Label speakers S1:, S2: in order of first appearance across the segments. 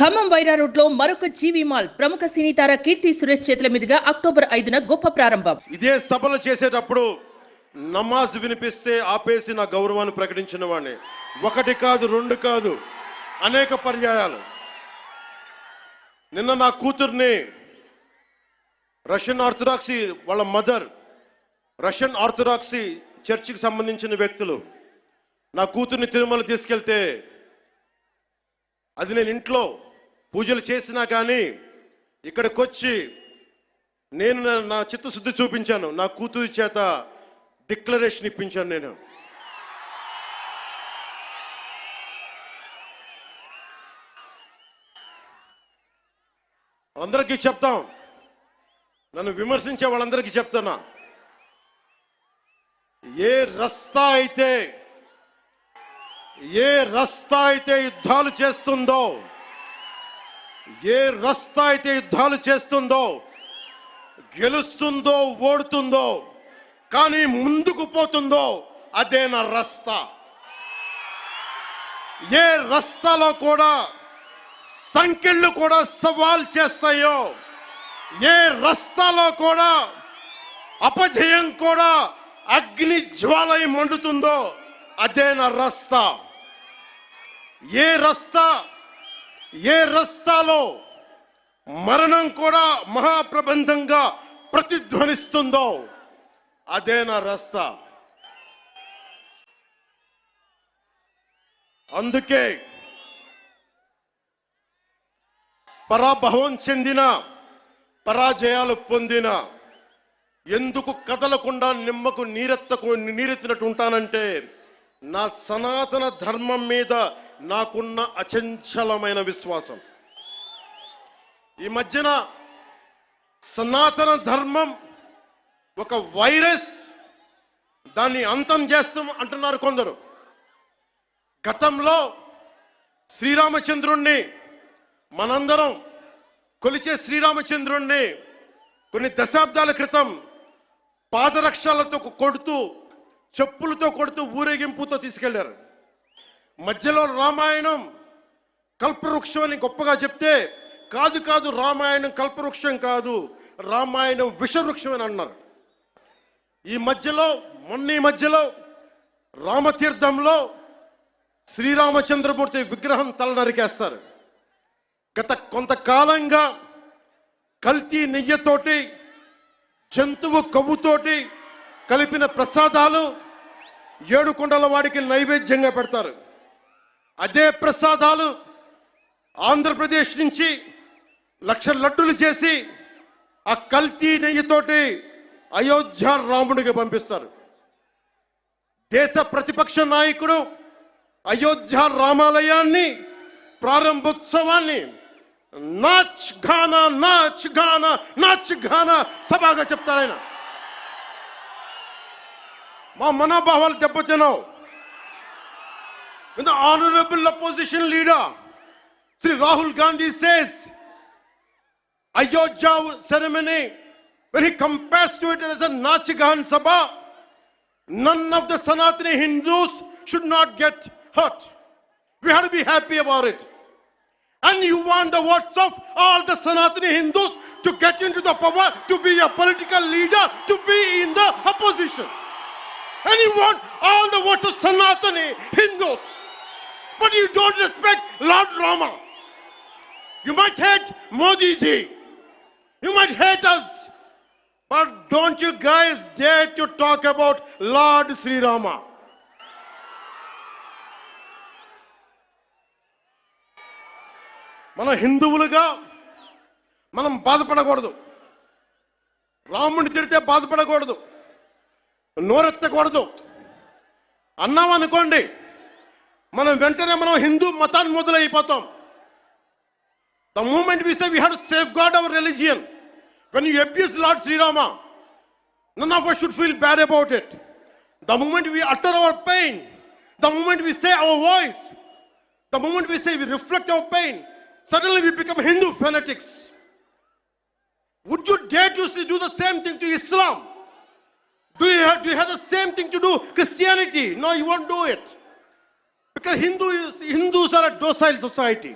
S1: Khammam Wyra road లో మరొక జీవి mall ప్రముఖ సినీ తార కీర్తి సురేష్ చేతుల మీదుగా అక్టోబర్ 5న గొప్ప ప్రారంభం.
S2: ఇదే సభలు చేసేటప్పుడు నమాజ్ వినిపిస్తే ఆపేసి నా గౌరవాన్ని ప్రకటించిన వాడిని. ఒకటి కాదు, రెండు కాదు, అనేక పర్యాయాలు. నిన్న నా కూతుర్ని రష్యన్ ఆర్థడాక్సీ వాళ్ళ మదర్ రష్యన్ ఆర్థడాక్సీ చర్చికి సంబంధించిన వ్యక్తులు నా కూతుర్ని తిరుమల తీసుకెళ్తే అది నేను ఇంట్లో పూజలు చేసినా కానీ ఇక్కడికి వచ్చి నేను నా చిత్తశుద్ధి చూపించాను. నా కూతురి చేత డిక్లరేషన్ ఇప్పించాను. నేను అందరికీ చెప్తాం, నన్ను విమర్శించే వాళ్ళందరికీ చెప్తానా, ఏ రస్తా అయితే యుద్ధాలు చేస్తుందో, ఏ రస్తా అయితే యుద్ధాలు చేస్తుందో, గెలుస్తుందో ఓడుతుందో, కానీ ముందుకు పోతుందో అదే నా రస్తా. ఏ రస్తాలో కూడా సంఖ్యలు కూడా సవాల్ చేస్తాయో, ఏ రస్తాలో కూడా అపజయం కూడా అగ్ని జ్వాలై మండుతుందో అదే నా రస్తా. ఏ రస్తాలో మరణం కూడా మహాప్రబంధంగా ప్రతిధ్వనిస్తుందో అదే నా రస్తా. అందుకే పరాభవం చెందిన, పరాజయాలు పొందిన ఎందుకు కదలకుండా నిమ్మకు నీరెత్తినట్టు ఉంటానంటే నా సనాతన ధర్మం మీద నాకున్న అచంచలమైన విశ్వాసం. ఈ మధ్యన సనాతన ధర్మం ఒక వైరస్, దాన్ని అంతం చేస్తాం అంటున్నారు కొందరు. గతంలో శ్రీరామచంద్రుణ్ణి, మనందరం కొలిచే శ్రీరామచంద్రుణ్ణి కొన్ని దశాబ్దాల క్రితం పాదరక్షలతో కొడుతూ, చెప్పులతో కొడుతూ, ఊరేగింపుతో తీసుకెళ్లారు. మధ్యలో రామాయణం కల్పవృక్షం అని గొప్పగా చెప్తే, కాదు రామాయణం కల్పవృక్షం కాదు, రామాయణం విషవృక్షం అని అన్నారు. ఈ మధ్యలో రామతీర్థంలో శ్రీరామచంద్రమూర్తి విగ్రహం తల నరికేస్తారు. గత కొంతకాలంగా కల్తీ నెయ్యితోటి, జంతువు కొవ్వుతోటి కలిపిన ప్రసాదాలు ఏడుకొండల వాడికి నైవేద్యంగా పెడతారు. అదే ప్రసాదాలు ఆంధ్రప్రదేశ్ నుంచి 1,00,000 లడ్డులు చేసి ఆ కల్తీ నెయ్యితోటి అయోధ్య రాముడికి పంపిస్తారు. దేశ ప్రతిపక్ష నాయకుడు అయోధ్య రామాలయాన్ని ప్రారంభోత్సవాన్ని నాచ్ ఘానా సభగా చెప్తారాయన. మా మనోభావాలు దెబ్బతిన్నావు. When the honorable opposition leader Sri Rahul Gandhi says Ayodhya ceremony, when he compares to it as a Nachigan Sabha, none of the Sanatani Hindus should not get hurt. We have to be happy about it. And you want the votes of all the Sanatani Hindus to get into the power, to be a political leader, to be in the opposition. And you want all the votes of Sanatani Hindus. But you don't respect Lord Rama. You might hate Modi ji. You might hate us. But don't you guys dare to talk about Lord Sri Rama. మన హిందువులుగా మనం బాధపడకూడదు. రాముడిని తిడితే బాధపడకూడదు, నోరెత్తకూడదు. అన్నామనుకోండి, మనం వెంటనే హిందూ మతాన్ని మొదలైపోతాం. The moment we say we have to safeguard our religion, when you abuse Lord Sri Rama, none of us should feel bad about it. The moment we utter our pain, the moment we say our voice, the moment we say we reflect our pain, suddenly we become Hindu fanatics. Would you dare to do the same thing to Islam? Do you have the same thing to do Christianity? No, you won't do it. Because Hindus are a docile society.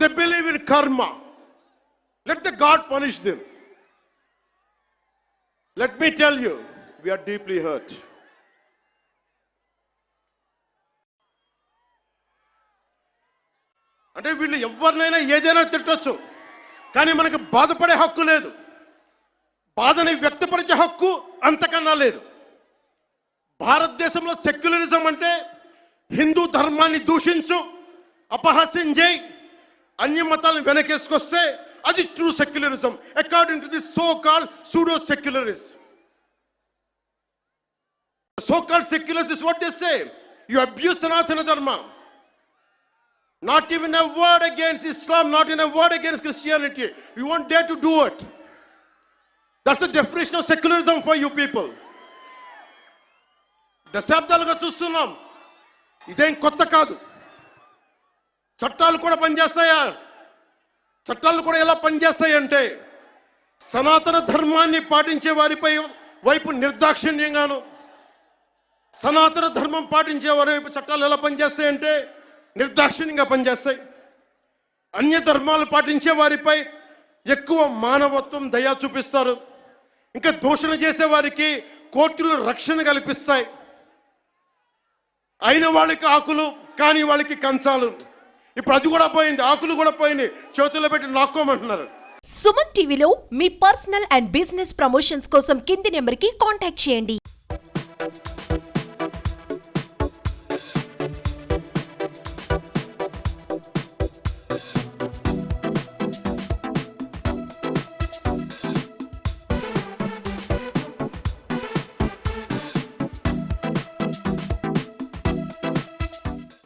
S2: They believe in karma. Let the God punish them. Let me tell you, we are deeply hurt. అంటే వీళ్ళు ఎవరినైనా ఏదైనా తిట్టొచ్చు, కానీ మనకు బాధపడే హక్కు లేదు, బాధని వ్యక్తపరిచే హక్కు అంతకన్నా లేదు. భారతదేశంలో సెక్యులరిజం అంటే హిందూ ధర్మాన్ని దూషించు, అపహాస్యం చేయి, అన్య మతాలను వెనకేసుకొస్తే అది true secularism according to the so called pseudo secularist. So called secularists is what they say. You abuse Sanatana Dharma. Not even a word against Islam, not even a word against Christianity. You won't dare to do it. That's the definition of secularism for you people. దశాబ్దాలుగా చూస్తున్నాం, ఇదేం కొత్త కాదు. చట్టాలు కూడా పనిచేస్తాయా? చట్టాలు కూడా ఎలా పనిచేస్తాయంటే సనాతన ధర్మాన్ని పాటించే వారిపై వైపు నిర్దాక్షిణ్యంగాను, సనాతన ధర్మం పాటించే వారి వైపు చట్టాలు ఎలా పనిచేస్తాయంటే నిర్దాక్షిణ్యంగా పనిచేస్తాయి. అన్య ధర్మాలు పాటించే వారిపై ఎక్కువ మానవత్వం, దయ చూపిస్తారు. ఇంకా దూషణ చేసే వారికి కోర్టులు రక్షణ కల్పిస్తాయి. అయిన వాళ్ళకి ఆకులు, కాని వాళ్ళకి కంచాలు. ఇప్పుడు అది కూడా పోయింది, ఆకులు కూడా పోయింది, చేతుల్లో పెట్టి నాక్కోమంటున్నారు.
S3: సుమన్ టీవీలో మీ పర్సనల్ అండ్ బిజినెస్ ప్రమోషన్స్ కోసం కింది నెంబర్కి కాంటాక్ట్ చేయండి.